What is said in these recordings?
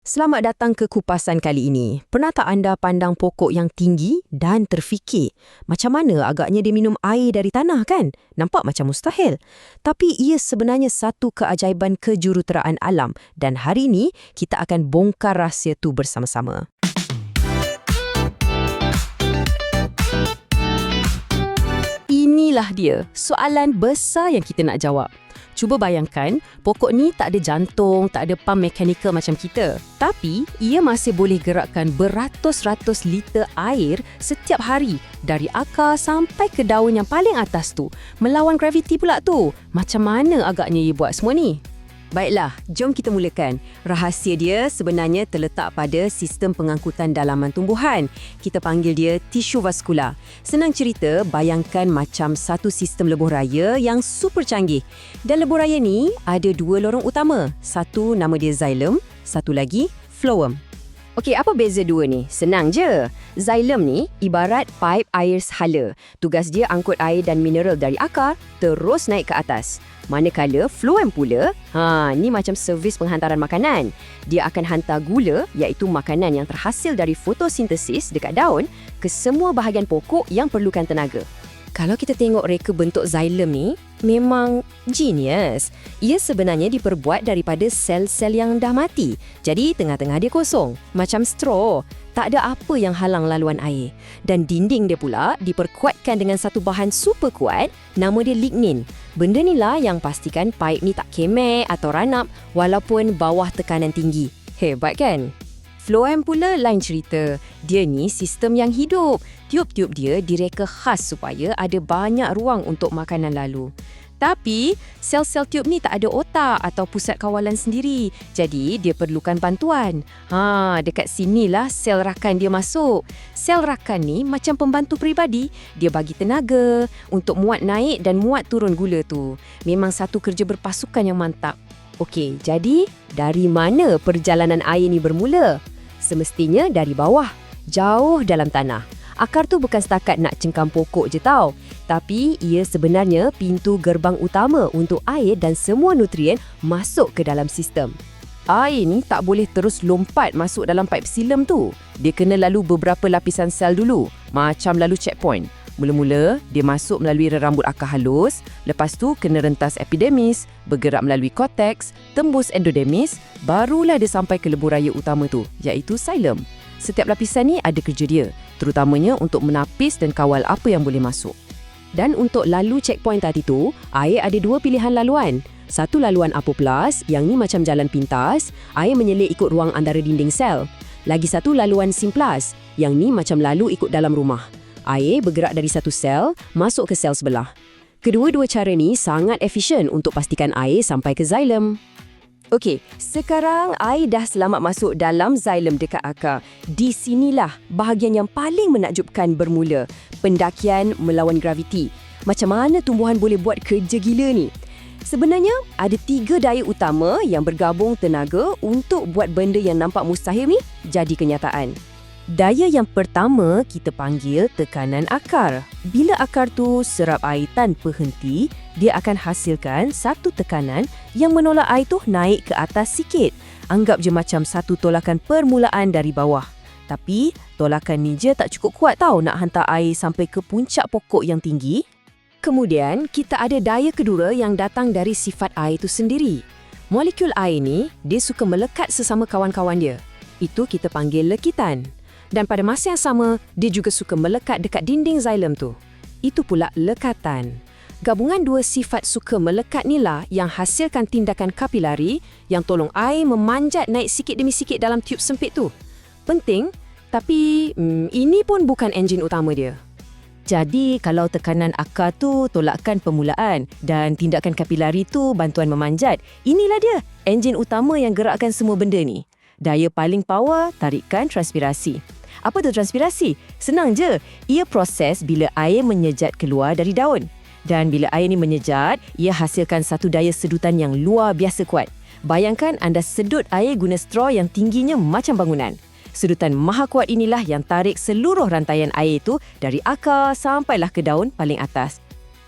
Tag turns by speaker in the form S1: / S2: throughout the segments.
S1: Selamat datang ke kupasan kali ini. Pernah tak anda pandang pokok yang tinggi dan terfikir, macam mana agaknya dia minum air dari tanah kan? Nampak macam mustahil. Tapi ia sebenarnya satu keajaiban kejuruteraan alam dan hari ini kita akan bongkar rahsia tu bersama-sama. Inilah dia, soalan besar yang kita nak jawab. Cuba bayangkan, pokok ni tak ada jantung, tak ada pam mekanikal macam kita. Tapi, ia masih boleh gerakkan beratus-ratus liter air setiap hari dari akar sampai ke daun yang paling atas tu. Melawan graviti pula tu. Macam mana agaknya ia buat semua ni? Baiklah, jom kita mulakan. Rahsia dia sebenarnya terletak pada sistem pengangkutan dalaman tumbuhan. Kita panggil dia tisu vaskular. Senang cerita, bayangkan macam satu sistem lebuh raya yang super canggih. Dan lebuh raya ni ada dua lorong utama. Satu nama dia xylem, satu lagi phloem. Okey, apa beza dua ni? Senang je. Xylem ni ibarat paip air sehala. Tugas dia angkut air dan mineral dari akar terus naik ke atas. Manakala phloem pula, ni macam servis penghantaran makanan. Dia akan hantar gula, iaitu makanan yang terhasil dari fotosintesis dekat daun, ke semua bahagian pokok yang perlukan tenaga. Kalau kita tengok reka bentuk xylem ni, memang genius. Ia sebenarnya diperbuat daripada sel-sel yang dah mati. Jadi tengah-tengah dia kosong, macam straw. Tak ada apa yang halang laluan air. Dan dinding dia pula diperkuatkan dengan satu bahan super kuat, nama dia lignin. Benda ni lah yang pastikan paip ni tak kemek atau ranap walaupun bawah tekanan tinggi. Hebat kan? Phloem pula lain cerita. Dia ni sistem yang hidup. Tiup-tiup dia direka khas supaya ada banyak ruang untuk makanan lalu. Tapi, sel-sel tiup ni tak ada otak atau pusat kawalan sendiri. Jadi, dia perlukan bantuan. Dekat sinilah sel rakan dia masuk. Sel rakan ni macam pembantu peribadi. Dia bagi tenaga untuk muat naik dan muat turun gula tu. Memang satu kerja berpasukan yang mantap. Okey, jadi dari mana perjalanan air ni bermula? Semestinya dari bawah, jauh dalam tanah. Akar tu bukan setakat nak cengkam pokok je tau. Tapi ia sebenarnya pintu gerbang utama untuk air dan semua nutrien masuk ke dalam sistem. Air ni tak boleh terus lompat masuk dalam paip silem tu. Dia kena lalu beberapa lapisan sel dulu, macam lalu checkpoint. Mula-mula, dia masuk melalui rambut akar halus, lepas tu kena rentas epidermis, bergerak melalui cortex, tembus endodermis, barulah dia sampai ke lebuh raya utama tu, iaitu xylem. Setiap lapisan ni ada kerja dia, terutamanya untuk menapis dan kawal apa yang boleh masuk. Dan untuk lalu checkpoint tadi tu, air ada dua pilihan laluan. Satu laluan apoplas, yang ni macam jalan pintas, air menyelir ikut ruang antara dinding sel. Lagi satu laluan simplas, yang ni macam lalu ikut dalam rumah. Air bergerak dari satu sel, masuk ke sel sebelah. Kedua-dua cara ni sangat efisien untuk pastikan air sampai ke xylem. Okey, sekarang air dah selamat masuk dalam xylem dekat akar. Di sinilah bahagian yang paling menakjubkan bermula. Pendakian melawan graviti. Macam mana tumbuhan boleh buat kerja gila ni? Sebenarnya, ada 3 daya utama yang bergabung tenaga untuk buat benda yang nampak mustahil ni jadi kenyataan. Daya yang pertama kita panggil tekanan akar. Bila akar tu serap air tanpa henti, dia akan hasilkan satu tekanan yang menolak air tu naik ke atas sikit. Anggap je macam satu tolakan permulaan dari bawah. Tapi, tolakan ni je tak cukup kuat tau nak hantar air sampai ke puncak pokok yang tinggi. Kemudian, kita ada daya kedua yang datang dari sifat air tu sendiri. Molekul air ni, dia suka melekat sesama kawan-kawan dia. Itu kita panggil lekitan. Dan pada masa yang sama, dia juga suka melekat dekat dinding xylem tu. Itu pula lekatan. Gabungan dua sifat suka melekat ni lah yang hasilkan tindakan kapilari yang tolong air memanjat naik sikit demi sikit dalam tiub sempit tu. Penting, tapi ini pun bukan enjin utama dia. Jadi, kalau tekanan akar tu tolakkan permulaan dan tindakan kapilari tu bantuan memanjat, inilah dia, enjin utama yang gerakkan semua benda ni. Daya paling power, tarikan transpirasi. Apa tu transpirasi? Senang je. Ia proses bila air menyejat keluar dari daun. Dan bila air ni menyejat, ia hasilkan satu daya sedutan yang luar biasa kuat. Bayangkan anda sedut air guna straw yang tingginya macam bangunan. Sedutan maha kuat inilah yang tarik seluruh rantaian air itu dari akar sampailah ke daun paling atas.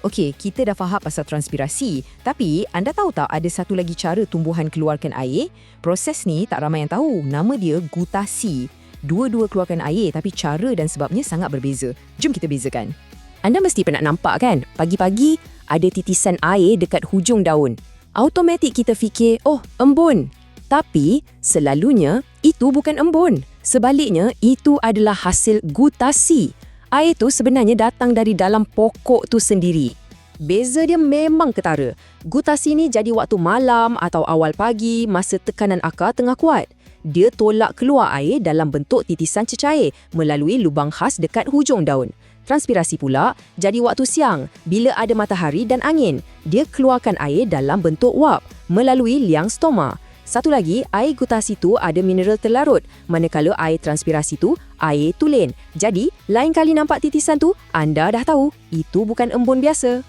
S2: Okey, kita dah faham pasal transpirasi. Tapi anda tahu tak ada satu lagi cara tumbuhan keluarkan air? Proses ni tak ramai yang tahu. Nama dia gutasi. Dua-dua keluarkan air tapi cara dan sebabnya sangat berbeza. Jom kita bezakan.
S1: Anda mesti pernah nampak kan? Pagi-pagi ada titisan air dekat hujung daun. Automatik kita fikir, oh, embun. Tapi selalunya itu bukan embun. Sebaliknya, itu adalah hasil gutasi. Air tu sebenarnya datang dari dalam pokok tu sendiri. Beza dia memang ketara. Gutasi ni jadi waktu malam atau awal pagi masa tekanan akar tengah kuat. Dia tolak keluar air dalam bentuk titisan cecair melalui lubang khas dekat hujung daun. Transpirasi pula jadi waktu siang bila ada matahari dan angin. Dia keluarkan air dalam bentuk wap melalui liang stoma. Satu lagi, air gutasi tu ada mineral terlarut, manakala air transpirasi tu air tulen. Jadi, lain kali nampak titisan tu, anda dah tahu, itu bukan embun biasa.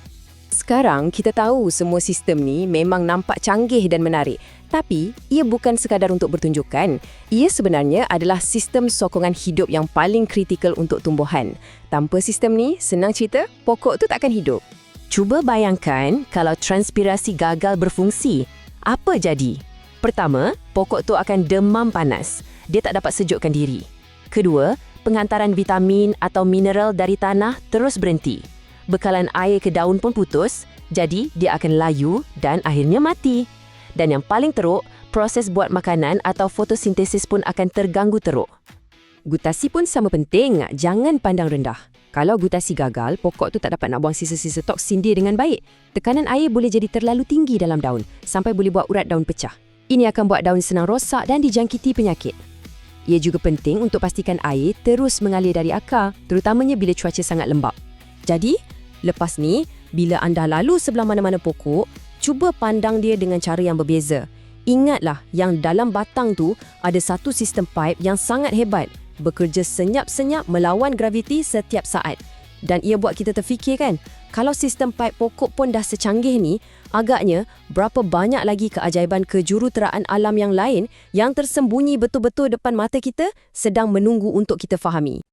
S1: Sekarang, kita tahu semua sistem ni memang nampak canggih dan menarik. Tapi, ia bukan sekadar untuk bertunjukkan. Ia sebenarnya adalah sistem sokongan hidup yang paling kritikal untuk tumbuhan. Tanpa sistem ni, senang cerita, pokok tu takkan hidup. Cuba bayangkan kalau transpirasi gagal berfungsi. Apa jadi? Pertama, pokok tu akan demam panas. Dia tak dapat sejukkan diri. Kedua, penghantaran vitamin atau mineral dari tanah terus berhenti. Bekalan air ke daun pun putus, jadi dia akan layu dan akhirnya mati. Dan yang paling teruk, proses buat makanan atau fotosintesis pun akan terganggu teruk. Gutasi pun sama penting, jangan pandang rendah. Kalau gutasi gagal, pokok tu tak dapat nak buang sisa-sisa toksin dia dengan baik. Tekanan air boleh jadi terlalu tinggi dalam daun, sampai boleh buat urat daun pecah. Ini akan buat daun senang rosak dan dijangkiti penyakit. Ia juga penting untuk pastikan air terus mengalir dari akar, terutamanya bila cuaca sangat lembap. Jadi, lepas ni, bila anda lalu sebelah mana-mana pokok, cuba pandang dia dengan cara yang berbeza. Ingatlah yang dalam batang tu ada satu sistem pipe yang sangat hebat, bekerja senyap-senyap melawan graviti setiap saat. Dan ia buat kita terfikir kan, kalau sistem pipe pokok pun dah secanggih ni, agaknya berapa banyak lagi keajaiban kejuruteraan alam yang lain yang tersembunyi betul-betul depan mata kita sedang menunggu untuk kita fahami.